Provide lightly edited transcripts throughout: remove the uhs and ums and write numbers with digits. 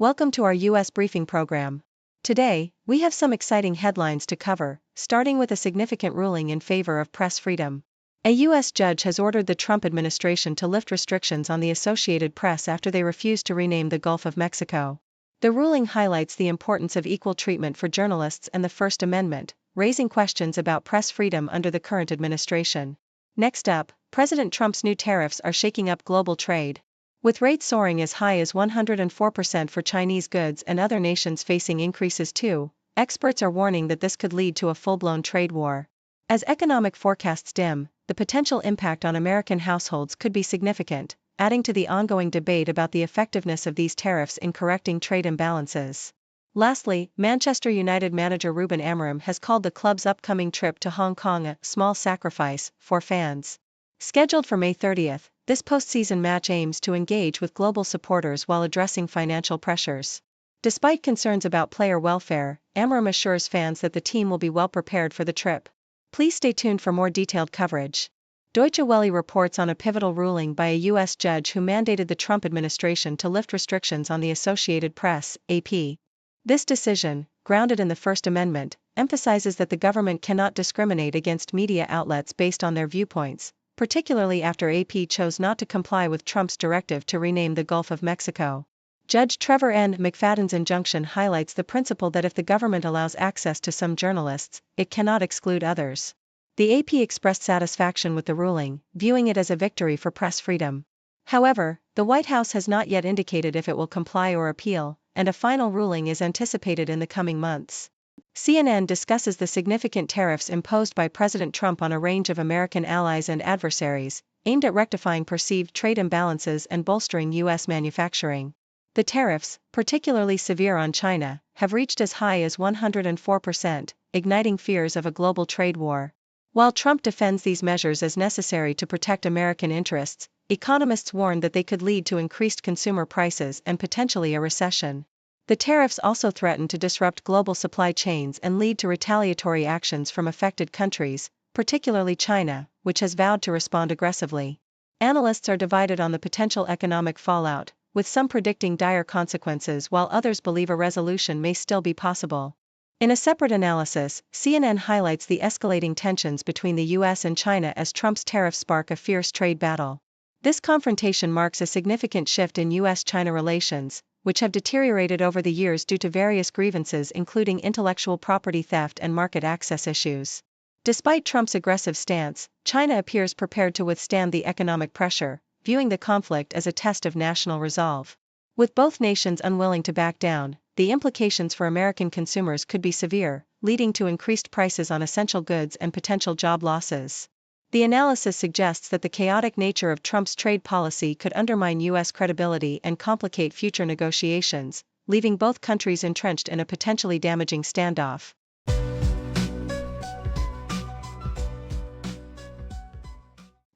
Welcome to our U.S. briefing program. Today, we have some exciting headlines to cover, starting with a significant ruling in favor of press freedom. A U.S. judge has ordered the Trump administration to lift restrictions on the Associated Press after they refused to rename the Gulf of Mexico. The ruling highlights the importance of equal treatment for journalists and the First Amendment, raising questions about press freedom under the current administration. Next up, President Trump's new tariffs are shaking up global trade. With rates soaring as high as 104% for Chinese goods and other nations facing increases too, experts are warning that this could lead to a full-blown trade war. As economic forecasts dim, the potential impact on American households could be significant, adding to the ongoing debate about the effectiveness of these tariffs in correcting trade imbalances. Lastly, Manchester United manager Ruben Amorim has called the club's upcoming trip to Hong Kong a small sacrifice for fans. Scheduled for May 30th, this postseason match aims to engage with global supporters while addressing financial pressures. Despite concerns about player welfare, Amorim assures fans that the team will be well prepared for the trip. Please stay tuned for more detailed coverage. Deutsche Welle reports on a pivotal ruling by a U.S. judge who mandated the Trump administration to lift restrictions on the Associated Press, AP. This decision, grounded in the First Amendment, emphasizes that the government cannot discriminate against media outlets based on their viewpoints, particularly after AP chose not to comply with Trump's directive to rename the Gulf of Mexico. Judge Trevor N. McFadden's injunction highlights the principle that if the government allows access to some journalists, it cannot exclude others. The AP expressed satisfaction with the ruling, viewing it as a victory for press freedom. However, the White House has not yet indicated if it will comply or appeal, and a final ruling is anticipated in the coming months. CNN discusses the significant tariffs imposed by President Trump on a range of American allies and adversaries, aimed at rectifying perceived trade imbalances and bolstering U.S. manufacturing. The tariffs, particularly severe on China, have reached as high as 104%, igniting fears of a global trade war. While Trump defends these measures as necessary to protect American interests, economists warn that they could lead to increased consumer prices and potentially a recession. The tariffs also threaten to disrupt global supply chains and lead to retaliatory actions from affected countries, particularly China, which has vowed to respond aggressively. Analysts are divided on the potential economic fallout, with some predicting dire consequences while others believe a resolution may still be possible. In a separate analysis, CNN highlights the escalating tensions between the U.S. and China as Trump's tariffs spark a fierce trade battle. This confrontation marks a significant shift in U.S.-China relations, which have deteriorated over the years due to various grievances including intellectual property theft and market access issues. Despite Trump's aggressive stance, China appears prepared to withstand the economic pressure, viewing the conflict as a test of national resolve. With both nations unwilling to back down, the implications for American consumers could be severe, leading to increased prices on essential goods and potential job losses. The analysis suggests that the chaotic nature of Trump's trade policy could undermine U.S. credibility and complicate future negotiations, leaving both countries entrenched in a potentially damaging standoff.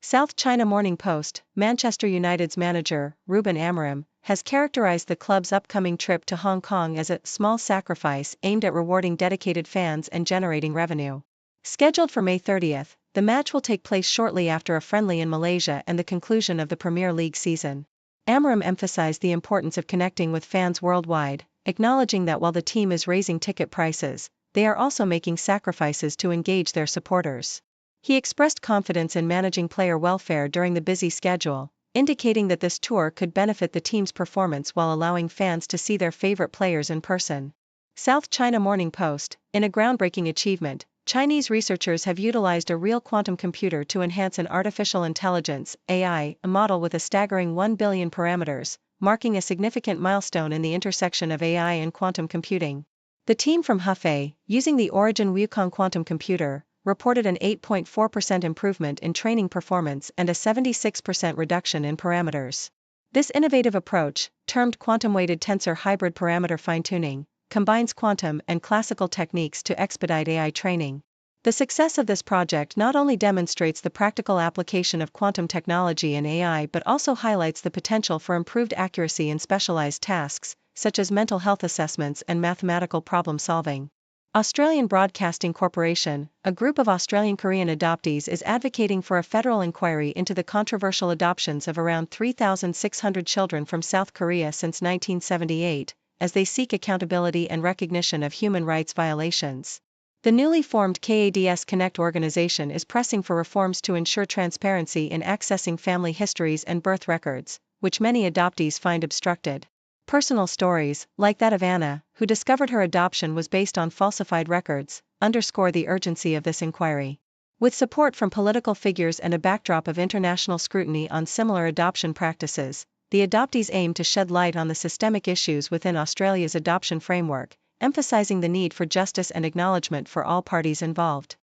South China Morning Post, Manchester United's manager, Ruben Amorim, has characterized the club's upcoming trip to Hong Kong as a small sacrifice aimed at rewarding dedicated fans and generating revenue. Scheduled for May 30th, the match will take place shortly after a friendly in Malaysia and the conclusion of the Premier League season. Amorim emphasized the importance of connecting with fans worldwide, acknowledging that while the team is raising ticket prices, they are also making sacrifices to engage their supporters. He expressed confidence in managing player welfare during the busy schedule, indicating that this tour could benefit the team's performance while allowing fans to see their favorite players in person. South China Morning Post, in a groundbreaking achievement, Chinese researchers have utilized a real quantum computer to enhance an artificial intelligence (AI) model with a staggering 1 billion parameters, marking a significant milestone in the intersection of AI and quantum computing. The team from Hefei, using the Origin Wukong quantum computer, reported an 8.4% improvement in training performance and a 76% reduction in parameters. This innovative approach, termed quantum-weighted tensor hybrid parameter fine-tuning, combines quantum and classical techniques to expedite AI training. The success of this project not only demonstrates the practical application of quantum technology in AI but also highlights the potential for improved accuracy in specialized tasks, such as mental health assessments and mathematical problem solving. Australian Broadcasting Corporation, a group of Australian-Korean adoptees, is advocating for a federal inquiry into the controversial adoptions of around 3,600 children from South Korea since 1978, as they seek accountability and recognition of human rights violations. The newly formed KADS Connect organization is pressing for reforms to ensure transparency in accessing family histories and birth records, which many adoptees find obstructed. Personal stories, like that of Anna, who discovered her adoption was based on falsified records, underscore the urgency of this inquiry. With support from political figures and a backdrop of international scrutiny on similar adoption practices, the adoptees aim to shed light on the systemic issues within Australia's adoption framework, emphasizing the need for justice and acknowledgement for all parties involved.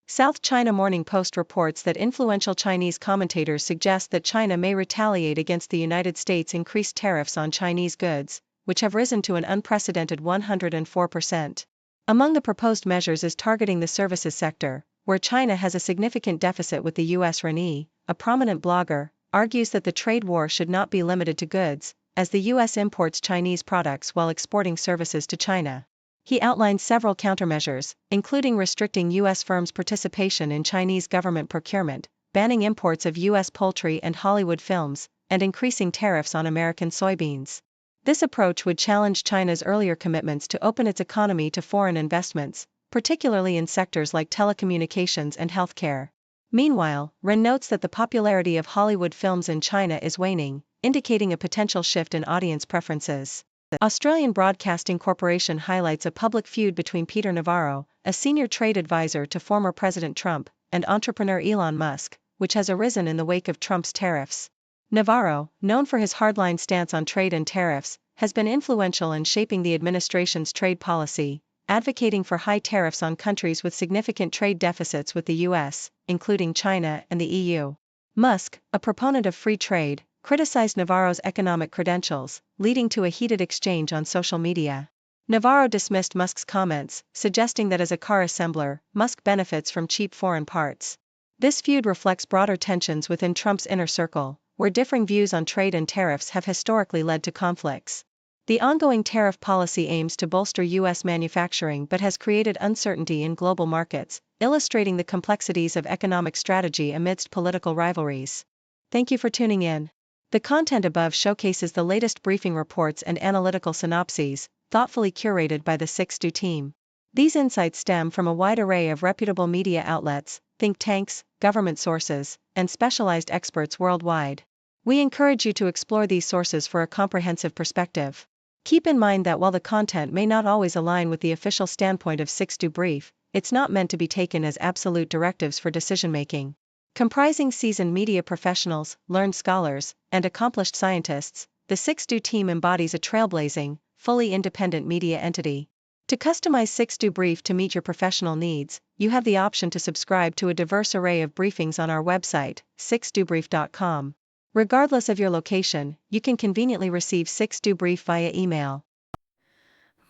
South China Morning Post reports that influential Chinese commentators suggest that China may retaliate against the United States' increased tariffs on Chinese goods, which have risen to an unprecedented 104%. Among the proposed measures is targeting the services sector, where China has a significant deficit with the U.S. Renee, a prominent blogger, argues that the trade war should not be limited to goods, as the U.S. imports Chinese products while exporting services to China. He outlined several countermeasures, including restricting U.S. firms' participation in Chinese government procurement, banning imports of U.S. poultry and Hollywood films, and increasing tariffs on American soybeans. This approach would challenge China's earlier commitments to open its economy to foreign investments, particularly in sectors like telecommunications and healthcare. Meanwhile, Ren notes that the popularity of Hollywood films in China is waning, indicating a potential shift in audience preferences. The Australian Broadcasting Corporation highlights a public feud between Peter Navarro, a senior trade advisor to former President Trump, and entrepreneur Elon Musk, which has arisen in the wake of Trump's tariffs. Navarro, known for his hardline stance on trade and tariffs, has been influential in shaping the administration's trade policy, advocating for high tariffs on countries with significant trade deficits with the U.S., including China and the EU. Musk, a proponent of free trade, criticized Navarro's economic credentials, leading to a heated exchange on social media. Navarro dismissed Musk's comments, suggesting that as a car assembler, Musk benefits from cheap foreign parts. This feud reflects broader tensions within Trump's inner circle, where differing views on trade and tariffs have historically led to conflicts. The ongoing tariff policy aims to bolster U.S. manufacturing but has created uncertainty in global markets, illustrating the complexities of economic strategy amidst political rivalries. Thank you for tuning in. The content above showcases the latest briefing reports and analytical synopses, thoughtfully curated by the 6Do team. These insights stem from a wide array of reputable media outlets, think tanks, government sources, and specialized experts worldwide. We encourage you to explore these sources for a comprehensive perspective. Keep in mind that while the content may not always align with the official standpoint of 6Do Brief, it's not meant to be taken as absolute directives for decision-making. Comprising seasoned media professionals, learned scholars, and accomplished scientists, the 6Do team embodies a trailblazing, fully independent media entity. To customize 6Do Brief to meet your professional needs, you have the option to subscribe to a diverse array of briefings on our website, 6dobrief.com. Regardless of your location, you can conveniently receive 6Do Brief via email.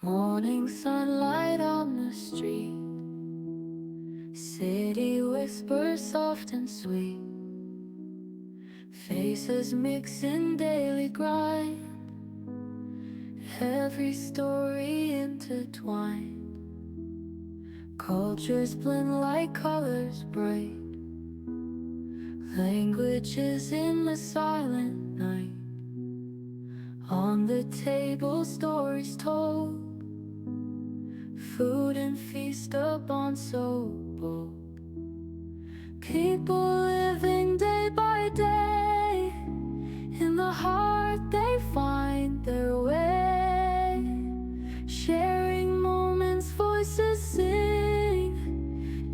Morning sunlight on the street, city whispers soft and sweet, faces mix in daily grind, every story intertwined, cultures blend like colors bright, languages in the silent night, on the table stories told, food and feast upon so bold, people living day by day, in the heart they find their way, sharing moments, voices sing,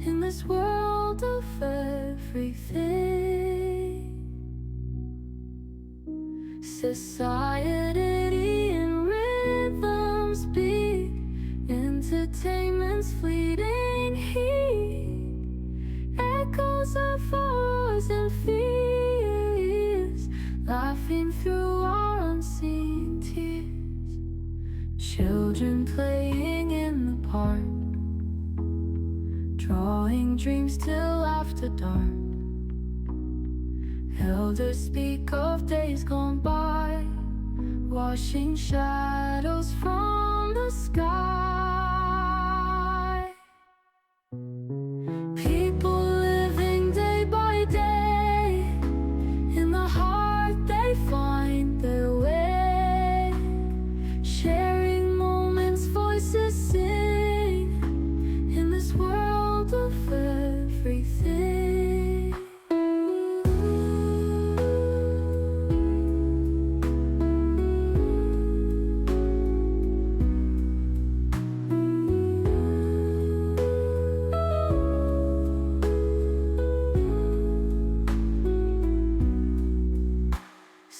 in this world of everything. Society in rhythms beat, entertainment's fleeting heat, echoes of wars and fears, laughing through our unseen tears, children playing in the park, drawing dreams till after dark, elders speak of days gone by, washing shadows from the sky. People living day by day, in the heart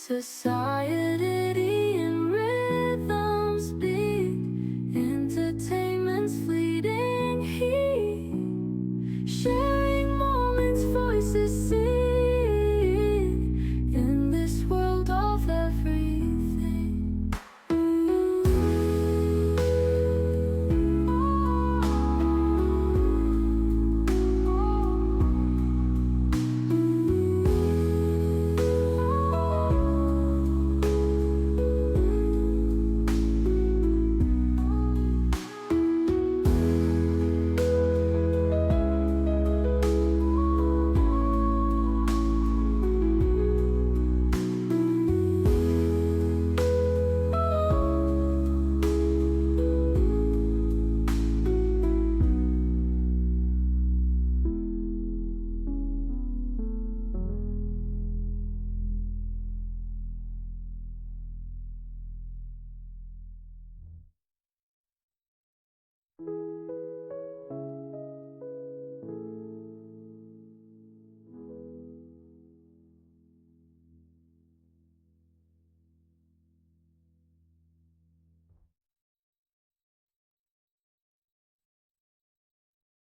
society.